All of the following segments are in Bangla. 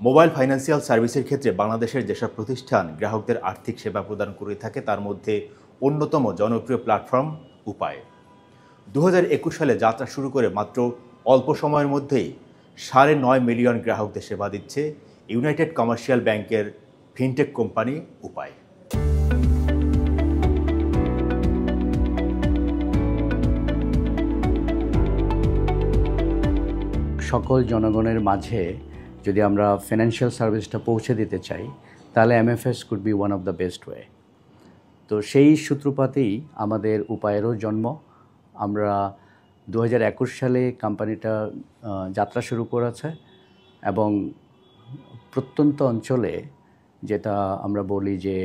মোবাইল ফাইন্যান্সিয়াল সার্ভিসের ক্ষেত্রে বাংলাদেশের যেসব প্রতিষ্ঠান গ্রাহকদের আর্থিক সেবা প্রদান করে থাকে তার মধ্যে অন্যতম জনপ্রিয় প্ল্যাটফর্ম উপায়। 2021 সালে যাত্রা শুরু করে মাত্র অল্প সময়ের মধ্যেই 9.5 মিলিয়ন গ্রাহকদের সেবা দিচ্ছে ইউনাইটেড কমার্শিয়াল ব্যাংকের ফিনটেক কোম্পানি উপায়। সকল জনগণের মাঝে যদি আমরা ফিনান্সিয়াল সার্ভিসটা পৌঁছে দিতে চাই তাহলে MFS could be one of the best way. তো সেই সূত্রপাতেই আমাদের উপায়েরও জন্ম। আমরা 2021 সালে কোম্পানিটা যাত্রা শুরু করেছে এবং প্রত্যন্ত অঞ্চলে, যেটা আমরা বলি যে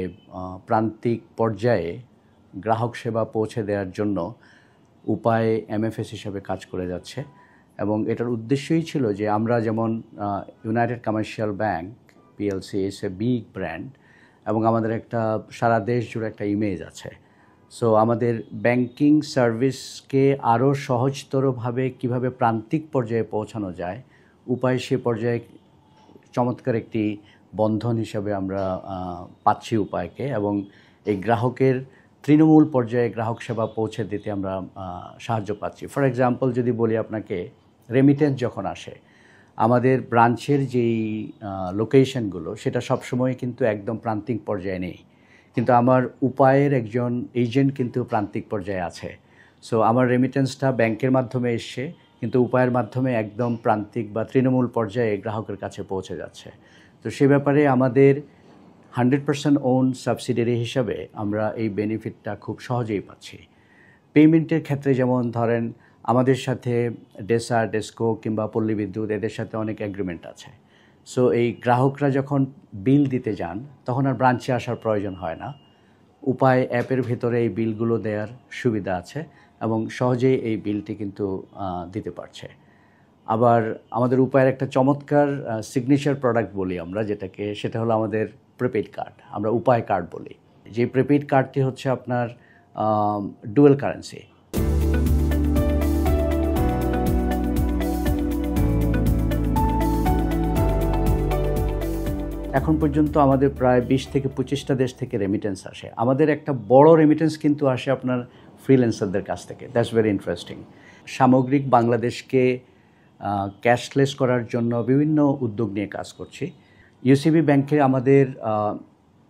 প্রান্তিক পর্যায়ে গ্রাহক সেবা পৌঁছে দেওয়ার জন্য উপায় এমএফএস হিসাবে কাজ করে যাচ্ছে। এবং এটার উদ্দেশ্যই ছিল যে আমরা যেমন United commercial bank PLC is a big brand এবং আমাদের একটা সারা দেশ জুড়ে একটা ইমেজ আছে। সো আমাদের ব্যাংকিং সার্ভিসকে আরও সহজতরভাবে কিভাবে প্রান্তিক পর্যায়ে পৌঁছানো যায়, উপায় সে পর্যায়ে চমৎকার একটি বন্ধন হিসাবে আমরা পাচ্ছি উপায়কে। এবং এই গ্রাহকের তৃণমূল পর্যায়ে গ্রাহক সেবা পৌঁছে দিতে আমরা সাহায্য পাচ্ছি। ফর এক্সাম্পল যদি বলি আপনাকে, রেমিটেন্স যখন আসে আমাদের ব্রাঞ্চের যেই লোকেশনগুলো সেটা সবসময় কিন্তু একদম প্রান্তিক পর্যায়ে নেই, কিন্তু আমার উপায়ের একজন এজেন্ট কিন্তু প্রান্তিক পর্যায়ে আছে। সো আমার রেমিটেন্সটা ব্যাংকের মাধ্যমে এসছে, কিন্তু উপায়ের মাধ্যমে একদম প্রান্তিক বা তৃণমূল পর্যায়ে গ্রাহকের কাছে পৌঁছে যাচ্ছে। তো সে ব্যাপারে আমাদের 100% ওন সাবসিডিয়ারি হিসাবে আমরা এই বেনিফিটটা খুব সহজেই পাচ্ছি। পেমেন্টের ক্ষেত্রে যেমন ধরেন আমাদের সাথে ডেসা, ডেসকো কিংবা পল্লী বিদ্যুৎ এদের সাথে অনেক এগ্রিমেন্ট আছে। সো এই গ্রাহকরা যখন বিল দিতে যান তখন আর ব্রাঞ্চে আসার প্রয়োজন হয় না। উপায় অ্যাপের ভেতরে এই বিলগুলো দেওয়ার সুবিধা আছে এবং সহজেই এই বিলটি কিন্তু দিতে পারছে। আবার আমাদের উপায়ের একটা চমৎকার সিগনেচার প্রোডাক্ট বলি আমরা যেটাকে, সেটা হলো আমাদের প্রিপেইড কার্ড, আমরা উপায় কার্ড বলি। যে প্রিপেইড কার্ডটি হচ্ছে আপনার ডুয়েল কারেন্সি। এখন পর্যন্ত আমাদের প্রায় 20 থেকে 25টা দেশ থেকে রেমিটেন্স আসে। আমাদের একটা বড় রেমিটেন্স কিন্তু আসে আপনার ফ্রিল্যান্সারদের কাছ থেকে। That's very interesting. সামগ্রিক বাংলাদেশকে ক্যাশলেস করার জন্য বিভিন্ন উদ্যোগ নিয়ে কাজ করছি। ইউসিবি ব্যাংকে আমাদের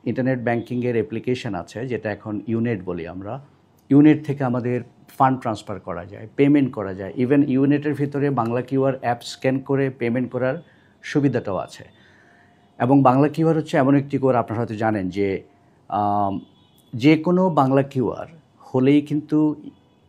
ইন্টারনেট ব্যাংকিংয়ের অ্যাপ্লিকেশন আছে, যেটা এখন ইউনেট বলি আমরা। ইউনেট থেকে আমাদের ফান্ড ট্রান্সফার করা যায়, পেমেন্ট করা যায়। ইভেন ইউনেটের ভিতরে বাংলা কিউআর অ্যাপ স্ক্যান করে পেমেন্ট করার সুবিধাটাও আছে। এবং বাংলা কিউআর হচ্ছে এমন একটি কোড, আপনারা হয়তো জানেন যে কোনো বাংলা কিউআর হলেই কিন্তু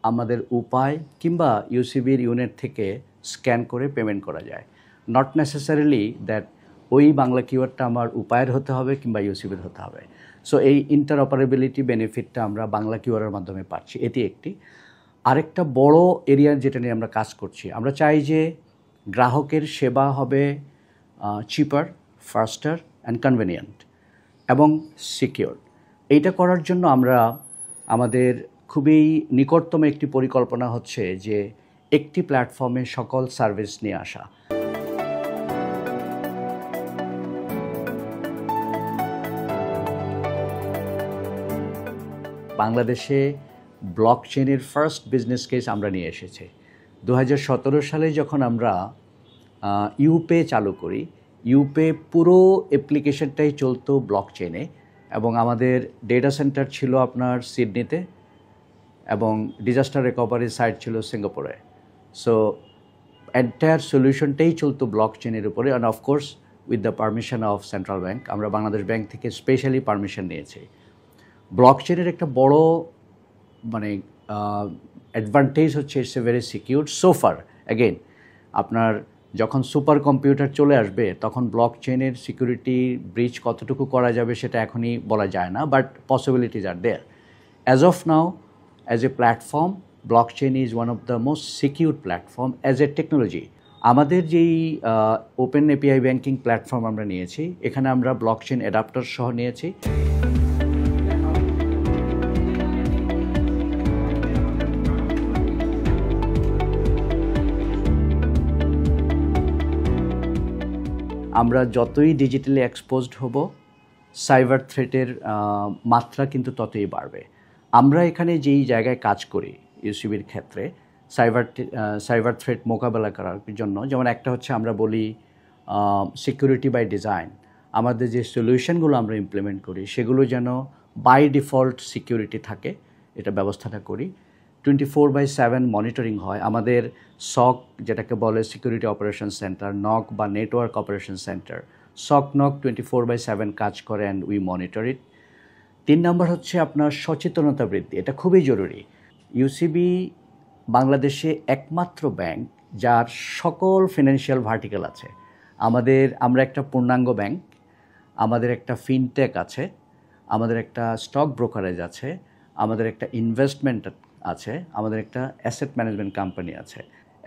আমাদের উপায় কিংবা ইউসিবির ইউনিট থেকে স্ক্যান করে পেমেন্ট করা যায়। নট নেসেসারিলি দ্যাট ওই বাংলা কিউআরটা আমার উপায়ের হতে হবে কিংবা ইউসিবির হতে হবে। সো এই ইন্টারঅপারেবিলিটি বেনিফিটটা আমরা বাংলা কিউআরের মাধ্যমে পাচ্ছি। এটি একটি। আরেকটা বড় এরিয়া যেটা নিয়ে আমরা কাজ করছি, আমরা চাই যে গ্রাহকের সেবা হবে চিপার, ফাস্টার অ্যান্ড কনভেনিয়েন্ট এবং সিকিউর। এইটা করার জন্য আমরা আমাদের খুবই নিকটতম একটি পরিকল্পনা হচ্ছে যে একটি প্ল্যাটফর্মে সকল সার্ভিস নিয়ে আসা। বাংলাদেশে ব্লকচেনের ফার্স্ট বিজনেস কেস আমরা নিয়ে এসেছি 2017 সালে যখন আমরা ইউপে চালু করি। ইউপে পুরো অ্যাপ্লিকেশনটাই চলতো ব্লকচেনে এবং আমাদের ডেটা সেন্টার ছিল আপনার সিডনিতে এবং ডিজাস্টার রিকভারি সাইট ছিল সিঙ্গাপুরে। সো এন্টায়ার সলিউশনটাই চলতো ব্লকচেনের উপরে, and of course with the permission of central bank. আমরা বাংলাদেশ ব্যাংক থেকে স্পেশালি পারমিশন নিয়েছি। ব্লকচেনের একটা বড় অ্যাডভান্টেজ হচ্ছে ইটস এ ভেরি সিকিউর সোফার। অ্যাগেন আপনার যখন সুপার কম্পিউটার চলে আসবে তখন ব্লকচেনের সিকিউরিটি ব্রিচ কতটুকু করা যাবে সেটা এখনই বলা যায় না, but possibilities are there. As of now, as a platform, blockchain is one of the most secure platform as a technology. আমাদের যেই ওপেন এপিআই ব্যাংকিং প্ল্যাটফর্ম আমরা নিয়েছি, এখানে আমরা ব্লকচেন অ্যাডাপ্টার সহ নিয়েছি। আমরা যতই ডিজিটালি এক্সপোজড হব, সাইবার থ্রেটের মাত্রা কিন্তু ততই বাড়বে। আমরা এখানে যেই জায়গায় কাজ করি ইউসিবির ক্ষেত্রে সাইবার থ্রেট মোকাবেলা করার জন্য, যেমন একটা হচ্ছে আমরা বলি সিকিউরিটি বাই ডিজাইন। আমাদের যে সলিউশনগুলো আমরা ইমপ্লিমেন্ট করি সেগুলো যেন বাই ডিফল্ট সিকিউরিটি থাকে, এটা ব্যবস্থাটা করি। 24/7 মনিটরিং হয়। আমাদের সক, যেটাকে বলে সিকিউরিটি অপারেশন সেন্টার, নক বা নেটওয়ার্ক অপারেশন সেন্টার, নক 24/7 কাজ করে অ্যান্ড উই মনিটর ইট। 3 নম্বর হচ্ছে আপনার সচেতনতা বৃদ্ধি, এটা খুবই জরুরি। ইউসিবি বাংলাদেশে একমাত্র ব্যাংক যার সকল ফিনান্সিয়াল ভার্টিক্যাল আছে। আমরা একটা পূর্ণাঙ্গ ব্যাংক, আমাদের একটা ফিনটেক আছে, আমাদের একটা স্টক ব্রোকারেজ আছে, আমাদের একটা ইনভেস্টমেন্ট আছে, আমাদের একটা অ্যাসেট ম্যানেজমেন্ট কোম্পানি আছে।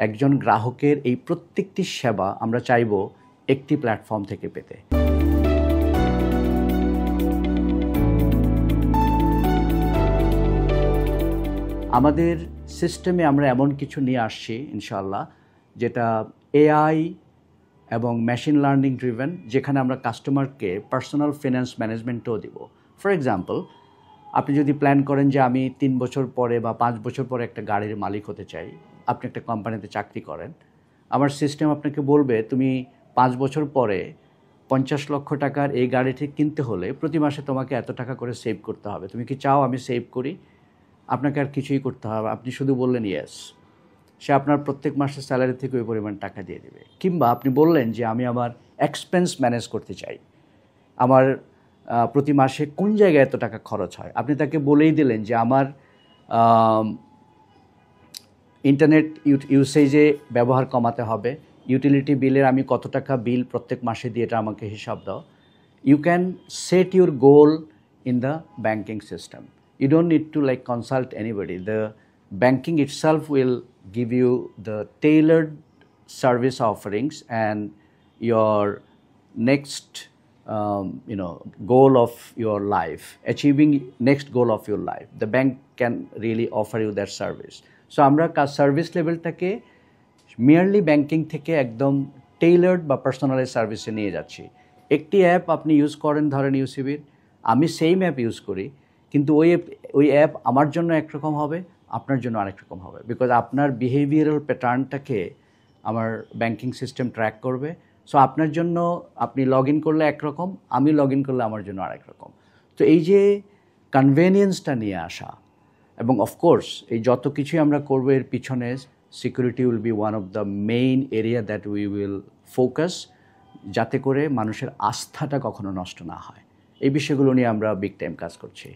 একজন গ্রাহকের এই প্রত্যেকটি সেবা আমরা চাইব একটি প্ল্যাটফর্ম থেকে পেতে। আমাদের সিস্টেমে আমরা এমন কিছু নিয়ে আসছি ইনশাআল্লাহ, যেটা এআই এবং মেশিন লার্নিং ড্রিভেন, যেখানে আমরা কাস্টমারকে পার্সোনাল ফিন্যান্স ম্যানেজমেন্টও দিব। ফর এক্সাম্পল, আপনি যদি প্ল্যান করেন যে আমি 3 বছর পরে বা 5 বছর পরে একটা গাড়ির মালিক হতে চাই, আপনি একটা কোম্পানিতে চাকরি করেন, আমার সিস্টেম আপনাকে বলবে তুমি 5 বছর পরে 50 লক্ষ টাকার এই গাড়িটি কিনতে হলে প্রতি মাসে তোমাকে এত টাকা করে সেভ করতে হবে। তুমি কি চাও আমি সেভ করি? আপনাকে আর কিছুই করতে হবে, আপনি শুধু বললেন ইয়েস, সে আপনার প্রত্যেক মাসের স্যালারি থেকে ওই পরিমাণ টাকা দিয়ে দেবে। কিংবা আপনি বললেন যে আমি আমার এক্সপেন্স ম্যানেজ করতে চাই, আমার প্রতি মাসে কোন জায়গায় এত টাকা খরচ হয়, আপনি তাকে বলেই দিলেন যে আমার ইন্টারনেট ইউসেজে ব্যবহার কমাতে হবে, ইউটিলিটি বিলের আমি কত টাকা বিল প্রত্যেক মাসে দিয়ে এটা আমাকে হিসাব দাও। You can set your goal in the banking system. You don't need to consult anybody. The banking itself will give you the tailored service offerings and your next goal of your life, achieving next goal of your life. The bank can really offer you that service. So আমরা সার্ভিস লেভেলটাকে মেয়ারলি ব্যাংকিং থেকে একদম টেইলার্ড বা পার্সোনালাইজ সার্ভিসে নিয়ে যাচ্ছি। একটি অ্যাপ আপনি ইউজ করেন, ধরেন ইউসিবির, আমি সেম অ্যাপ ইউজ করি, কিন্তু ওই অ্যাপ আমার জন্য একরকম হবে, আপনার জন্য আরেক রকম হবে, বিকজ আপনার বিহেভিয়ারাল প্যাটার্নটাকে আমার ব্যাংকিং সিস্টেম ট্র্যাক করবে। সো আপনার জন্য আপনি লগ ইন করলে একরকম, আমি লগ ইন করলে আমার জন্য আরেক রকম। তো এই যে কনভেনিয়েন্সটা নিয়ে আসা, এবং অফকোর্স এই যত কিছুই আমরা করবো এর পিছনে security will be one of the main area that we will focus, যাতে করে মানুষের আস্থাটা কখনো নষ্ট না হয়। এই বিষয়গুলো নিয়ে আমরা বিগ টাইম কাজ করছি।